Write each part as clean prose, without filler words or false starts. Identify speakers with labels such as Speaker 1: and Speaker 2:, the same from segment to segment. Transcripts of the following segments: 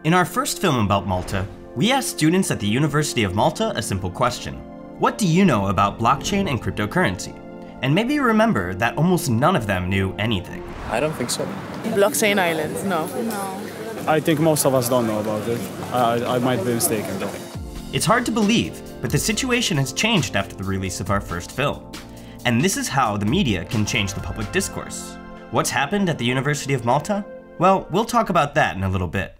Speaker 1: In our first film about Malta, we asked students at the University of Malta a simple question. What do you know about blockchain and cryptocurrency? And maybe you remember that almost none of them knew anything.
Speaker 2: I don't think so.
Speaker 3: Blockchain islands, no.
Speaker 4: I think most of us don't know about it. I might be mistaken though.
Speaker 1: It's hard to believe, but the situation has changed after the release of our first film. And this is how the media can change the public discourse. What's happened at the University of Malta? Well, we'll talk about that in a little bit.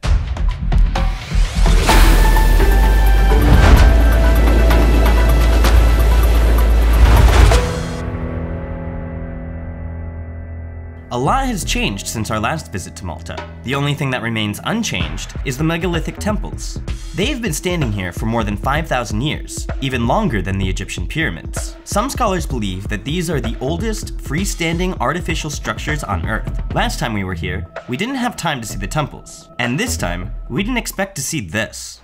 Speaker 1: A lot has changed since our last visit to Malta. The only thing that remains unchanged is the megalithic temples. They've been standing here for more than 5,000 years, even longer than the Egyptian pyramids. Some scholars believe that these are the oldest freestanding artificial structures on Earth. Last time we were here, we didn't have time to see the temples. And this time, we didn't expect to see this.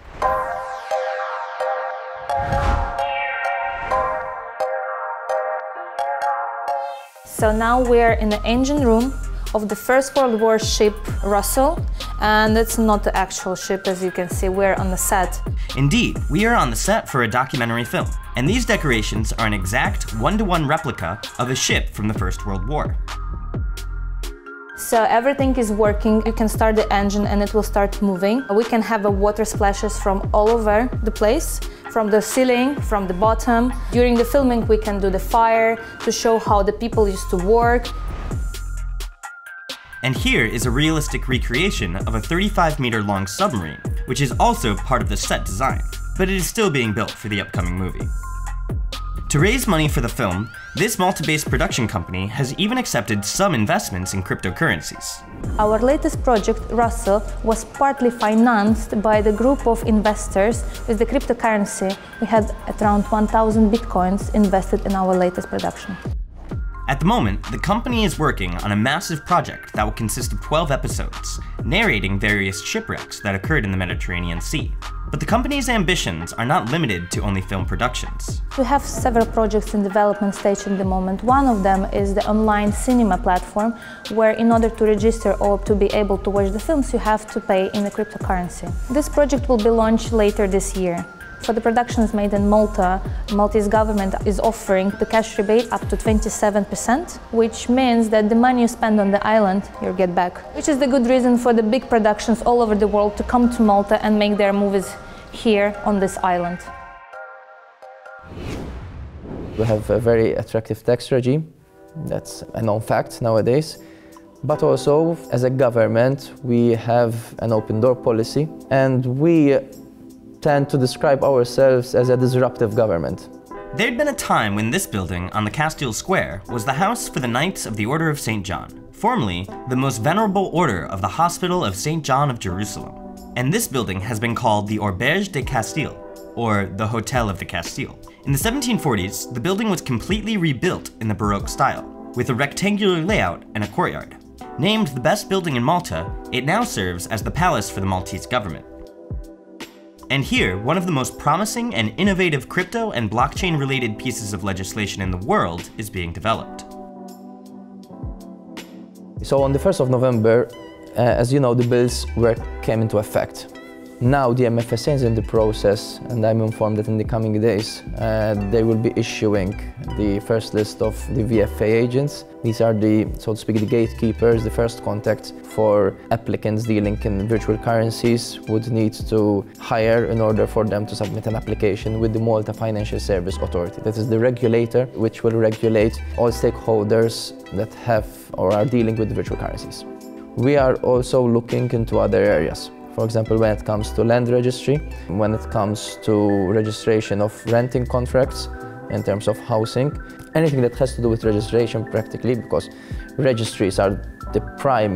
Speaker 5: So now we're in the engine room of the First World War ship Russell, and it's not the actual ship, as you can see. We're on the set.
Speaker 1: Indeed, we are on the set for a documentary film, and these decorations are an exact one-to-one replica of a ship from the First World War.
Speaker 5: So everything is working. You can start the engine and it will start moving. We can have water splashes from all over the place, from the ceiling, from the bottom. During the filming, we can do the fire to show how the people used to work.
Speaker 1: And here is a realistic recreation of a 35-meter-long submarine, which is also part of the set design, but it is still being built for the upcoming movie. To raise money for the film, this Malta-based production company has even accepted some investments in cryptocurrencies.
Speaker 5: Our latest project, Russell, was partly financed by the group of investors with the cryptocurrency. We had around 1,000 bitcoins invested in our latest production.
Speaker 1: At the moment, the company is working on a massive project that will consist of 12 episodes, narrating various shipwrecks that occurred in the Mediterranean Sea. But the company's ambitions are not limited to only film productions.
Speaker 5: We have several projects in development stage at the moment. One of them is the online cinema platform, where in order to register or to be able to watch the films, you have to pay in the cryptocurrency. This project will be launched later this year. For the productions made in Malta, Maltese government is offering the cash rebate up to 27%, which means that the money you spend on the island, you'll get back. Which is the good reason for the big productions all over the world to come to Malta and make their movies here on this island.
Speaker 2: We have a very attractive tax regime. That's a known fact nowadays. But also, as a government, we have an open door policy, and we tend to describe ourselves as a disruptive government.
Speaker 1: There'd been a time when this building on the Castile Square was the house for the Knights of the Order of St. John, formerly the most venerable order of the Hospital of St. John of Jerusalem. And this building has been called the Auberge de Castile, or the Hotel of the Castile. In the 1740s, the building was completely rebuilt in the Baroque style, with a rectangular layout and a courtyard. Named the best building in Malta, it now serves as the palace for the Maltese government. And here, one of the most promising and innovative crypto and blockchain-related pieces of legislation in the world is being developed.
Speaker 2: So on the 1st of November, as you know, the bills came into effect. Now the MFSA is in the process, and I'm informed that in the coming days they will be issuing the first list of the VFA agents. These are the, so to speak, the gatekeepers, the first contact for applicants dealing in virtual currencies would need to hire in order for them to submit an application with the Malta Financial Service Authority. That is the regulator which will regulate all stakeholders that have or are dealing with virtual currencies. We are also looking into other areas. For example, when it comes to land registry, when it comes to registration of renting contracts in terms of housing, anything that has to do with registration practically, because registries are the prime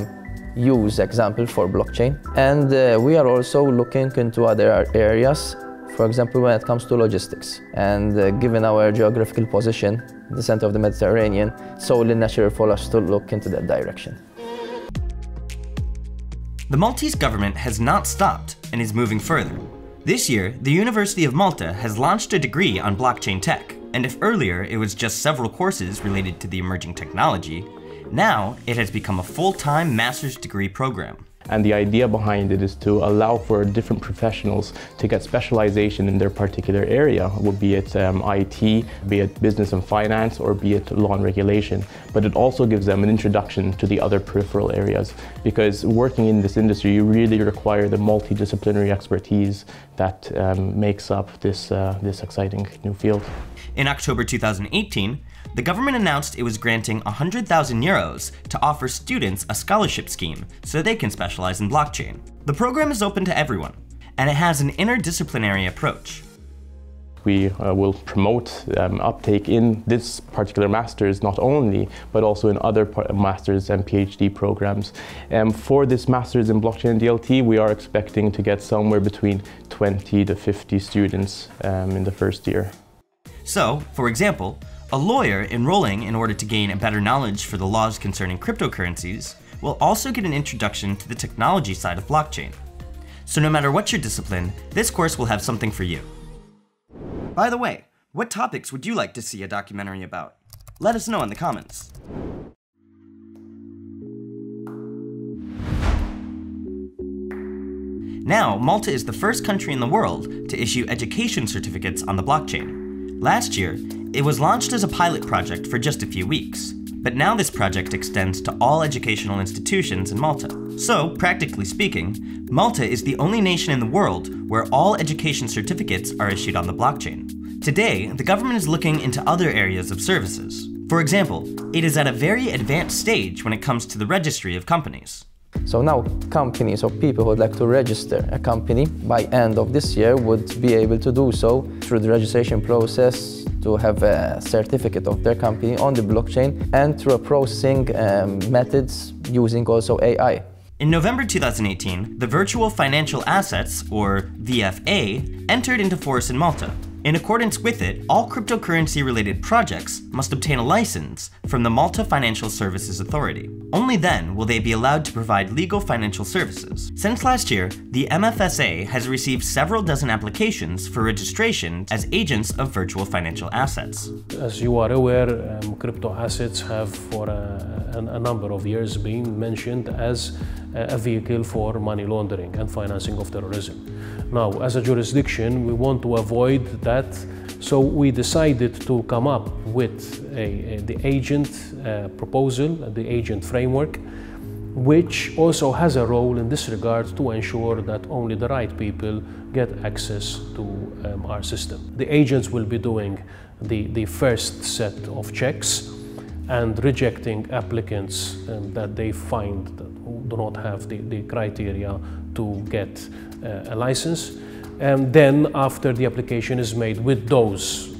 Speaker 2: use example for blockchain. And we are also looking into other areas, for example, when it comes to logistics. And given our geographical position, the center of the Mediterranean, it's only natural for us to look into that direction.
Speaker 1: The Maltese government has not stopped and is moving further. This year, the University of Malta has launched a degree on blockchain tech, and if earlier it was just several courses related to the emerging technology, now it has become a full-time master's degree program.
Speaker 6: And the idea behind it is to allow for different professionals to get specialization in their particular area, be it IT, be it business and finance, or be it law and regulation. But it also gives them an introduction to the other peripheral areas, because working in this industry, you really require the multidisciplinary expertise that makes up this exciting new field.
Speaker 1: In October 2018, the government announced it was granting 100,000 euros to offer students a scholarship scheme so they can specialize in blockchain. The program is open to everyone, and it has an interdisciplinary approach.
Speaker 6: We will promote uptake in this particular master's not only, but also in other master's and PhD programs. For this master's in blockchain and DLT, we are expecting to get somewhere between 20 to 50 students in the first year.
Speaker 1: So, for example, a lawyer enrolling in order to gain a better knowledge for the laws concerning cryptocurrencies will also get an introduction to the technology side of blockchain. So no matter what your discipline, this course will have something for you. By the way, what topics would you like to see a documentary about? Let us know in the comments. Now, Malta is the first country in the world to issue education certificates on the blockchain. Last year, it was launched as a pilot project for just a few weeks, but now this project extends to all educational institutions in Malta. So, practically speaking, Malta is the only nation in the world where all education certificates are issued on the blockchain. Today, the government is looking into other areas of services. For example, it is at a very advanced stage when it comes to the registry of companies.
Speaker 2: So now companies or people who would like to register a company by end of this year would be able to do so through the registration process, to have a certificate of their company on the blockchain, and through a processing methods using also AI.
Speaker 1: In November 2018, the Virtual Financial Assets, or VFA, entered into force in Malta. In accordance with it, all cryptocurrency-related projects must obtain a license from the Malta Financial Services Authority. Only then will they be allowed to provide legal financial services. Since last year, the MFSA has received several dozen applications for registration as agents of virtual financial assets.
Speaker 7: As you are aware, crypto assets have for a number of years been mentioned as a vehicle for money laundering and financing of terrorism. Now, as a jurisdiction, we want to avoid that, so we decided to come up with the agent proposal, the agent framework, which also has a role in this regard to ensure that only the right people get access to our system. The agents will be doing the first set of checks and rejecting applicants that they find that do not have the criteria to get a license. And then after the application is made with those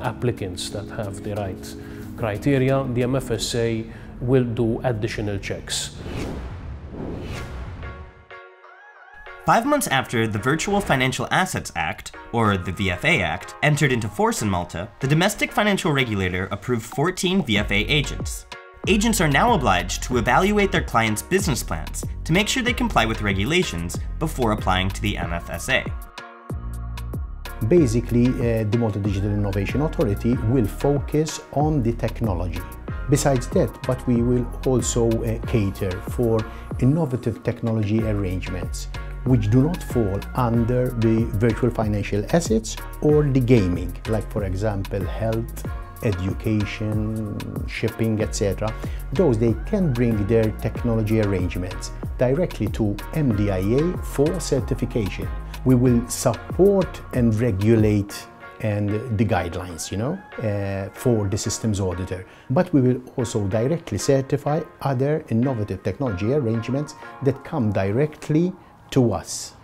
Speaker 7: applicants that have the right criteria, the MFSA will do additional checks.
Speaker 1: 5 months after the Virtual Financial Assets Act, or the VFA Act, entered into force in Malta, the domestic financial regulator approved 14 VFA agents. Agents are now obliged to evaluate their clients' business plans to make sure they comply with regulations before applying to the MFSA.
Speaker 8: Basically, the Malta Digital Innovation Authority will focus on the technology. Besides that, but we will also cater for innovative technology arrangements which do not fall under the virtual financial assets or the gaming, like for example health, education, shipping, etc. Those they can bring their technology arrangements directly to MDIA for certification. We will support and regulate and the guidelines, for the systems auditor. But we will also directly certify other innovative technology arrangements that come directly to us.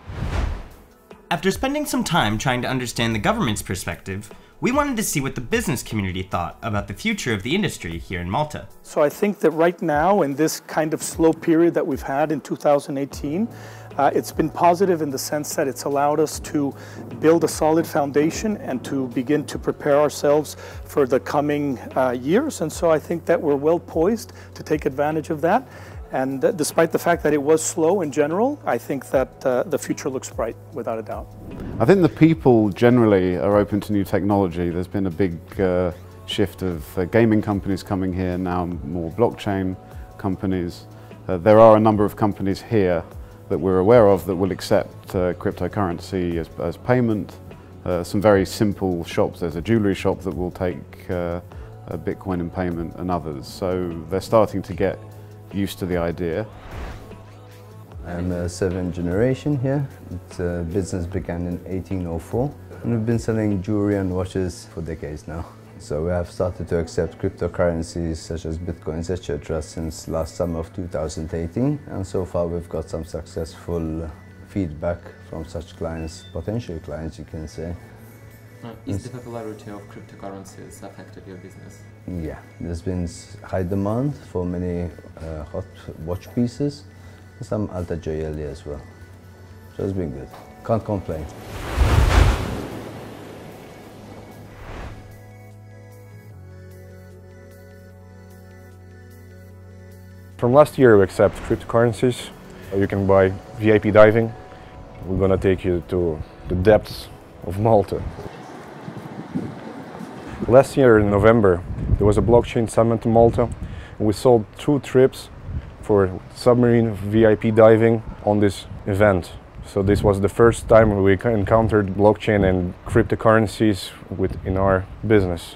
Speaker 1: After spending some time trying to understand the government's perspective, we wanted to see what the business community thought about the future of the industry here in Malta.
Speaker 9: So I think that right now, in this kind of slow period that we've had in 2018, it's been positive in the sense that it's allowed us to build a solid foundation and to begin to prepare ourselves for the coming years. And so I think that we're well poised to take advantage of that. And despite the fact that it was slow in general, I think that the future looks bright, without a doubt.
Speaker 10: I think the people generally are open to new technology. There's been a big shift of gaming companies coming here, now more blockchain companies. There are a number of companies here that we're aware of that will accept cryptocurrency as payment. Some very simple shops. There's a jewellery shop that will take a Bitcoin in payment, and others. So they're starting to get used to the idea.
Speaker 11: I'm a 7th generation here. The business began in 1804. And we've been selling jewelry and watches for decades now. So we have started to accept cryptocurrencies such as Bitcoins, etc. since last summer of 2018. And so far we've got some successful feedback from such clients, potential clients you can say.
Speaker 12: Is the popularity of cryptocurrencies affected your business?
Speaker 11: Yeah, there's been high demand for many hot watch pieces, and some alta gioielli as well. So it's been good. Can't complain.
Speaker 13: From last year we accept cryptocurrencies. You can buy VIP diving. We're gonna take you to the depths of Malta. Last year in November there was a blockchain summit in Malta. We sold 2 trips for submarine VIP diving on this event. So this was the first time we encountered blockchain and cryptocurrencies in our business.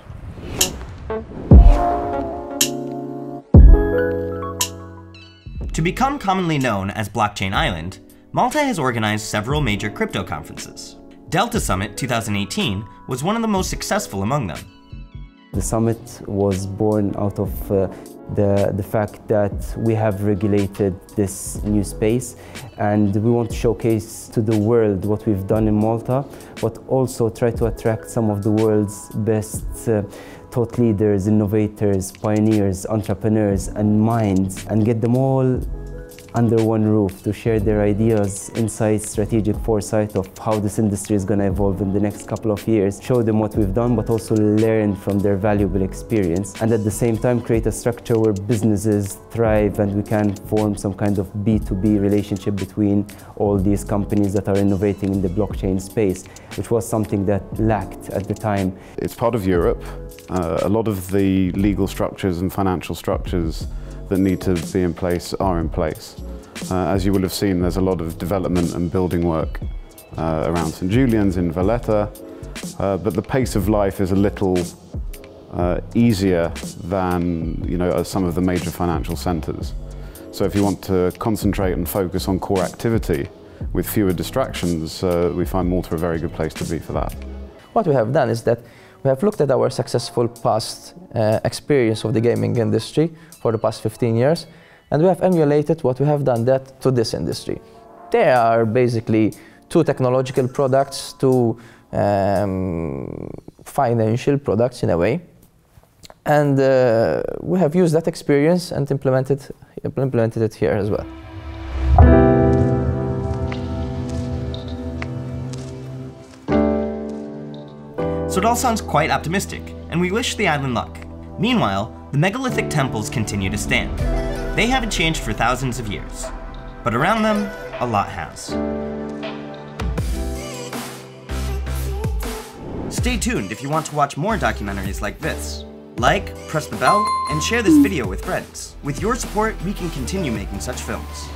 Speaker 1: To become commonly known as Blockchain Island, Malta has organized several major crypto conferences. Delta Summit 2018 was one of the most successful among them.
Speaker 14: The summit was born out of the fact that we have regulated this new space, and we want to showcase to the world what we've done in Malta, but also try to attract some of the world's best thought leaders, innovators, pioneers, entrepreneurs and minds, and get them all under one roof to share their ideas, insights, strategic foresight of how this industry is going to evolve in the next couple of years, show them what we've done, but also learn from their valuable experience, and at the same time create a structure where businesses thrive and we can form some kind of B2B relationship between all these companies that are innovating in the blockchain space, which was something that lacked at the time.
Speaker 10: It's part of Europe. A lot of the legal structures and financial structures that need to be in place are in place. As you will have seen, there's a lot of development and building work around St. Julian's in Valletta, but the pace of life is a little easier than some of the major financial centres. So if you want to concentrate and focus on core activity with fewer distractions, we find Malta a very good place to be for that.
Speaker 2: What we have done is that we have looked at our successful past experience of the gaming industry for the past 15 years, and we have emulated what we have done that to this industry. There are basically 2 technological products, 2 financial products in a way, and we have used that experience and implemented it here as well.
Speaker 1: So it all sounds quite optimistic, and we wish the island luck. Meanwhile, the megalithic temples continue to stand. They haven't changed for thousands of years, but around them, a lot has. Stay tuned if you want to watch more documentaries like this. Like, press the bell, and share this video with friends. With your support, we can continue making such films.